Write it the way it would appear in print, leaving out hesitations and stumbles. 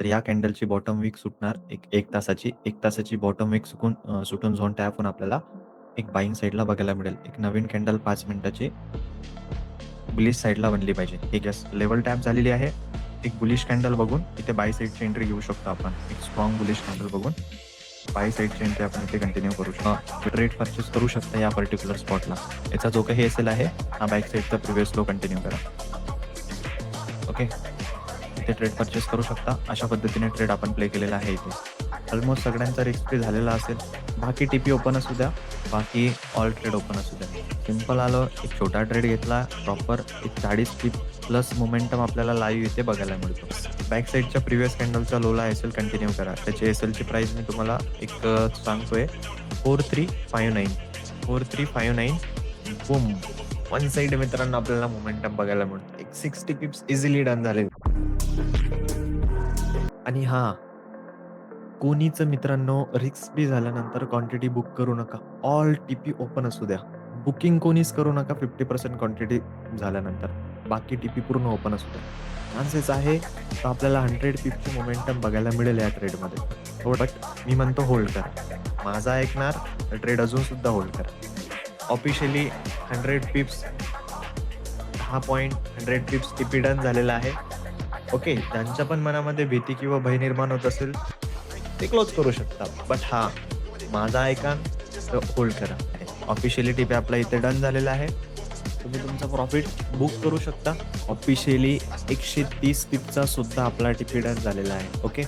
तर या कॅन्डलची बॉटम विक सुटणार एक तासाची. 1 तासाची बॉटम विक सुटून झोन टॅप होऊन आपल्याला एक बायिंग साइडला बघायला मिळेल. एक नवीन कॅन्डल 5 मिनिटाची बुलिश साइडला बनली पाहिजे. ठीक आहे. लेव्हल टॅप झालेली आहे. एक बुलिश कॅन्डल बघून इथे बाय साइडची एंट्री घेऊ शकतो आपण. एक स्ट्राँग बुलिश कॅन्डल बघून बाय साइडची एंट्री आपण इथे कंटिन्यू करू शकतो. ट्रेड पर्चेस करू शकता या पर्टिक्युलर स्पॉटला. याचा जो काही एस-एल आहे, हा बॅक साइडचा प्रिव्हियस लो कंटिन्यू करा. ओके. इथे ट्रेड पर्चेस करू शकता. अशा पद्धतीने ट्रेड आपण प्ले केलेला आहे इथे. ऑलमोस्ट सगळ्यांचा रिस्क फ्री झालेला असेल. बाकी टीपी ओपन असू द्या, बाकी ऑल ट्रेड ओपन असू द्या. सिंपल आलं, एक छोटा ट्रेड घेतला, प्रॉपर एक 40 टीप प्लस मोमेंटम आपल्याला लाईव्ह इथे बघायला मिळतो. बॅक साइडच्या प्रिव्हियस कॅन्डलच्या लोला एस-एल कंटिन्यू करा. त्याची एस-एलची प्राईस मी तुम्हाला सांगतोय 4359. 4359 बूम! वन साइड मित्रांनो आपल्याला मोमेंटम बघायला मिळतो. एक 60 पिप्स इझिली डन झाले. आणि हां, कोणीच मित्रांनो रिस्क फ्री झाल्यानंतर क्वांटिटी बुक करू नका. ऑल टीपी ओपन असू द्या. बुकिंग कोणीच करू नका 50% क्वांटिटी झाल्यानंतर. बाकी टीपी पूर्ण ओपन असू द्या. चान्सेस आहे तर आपल्याला 100 पिपची मोमेंटम बघायला मिळेल या ट्रेडमध्ये. बट मी म्हणतो होल्ड करा. माझा ऐकणार तर ट्रेड अजून सुद्धा होल्ड करा. ऑफिशियली 100 पिप्स 10.100 पिप्स टीपी डन झालेला आहे. ओके. ज्यांच्या पण मनामध्ये भीती किंवा भय निर्माण होत असेल, ते क्लोज करू शकता. बट हां, माझा ऐका तर होल्ड करा. ऑफिशियली टीपी आपला इथे डन झालेला आहे. तुम्ही तुमचा प्रॉफिट बुक करू शकता. ऑफिशियली 130 पिपचा सुद्धा आपला टीपी डन झालेला आहे. ओके.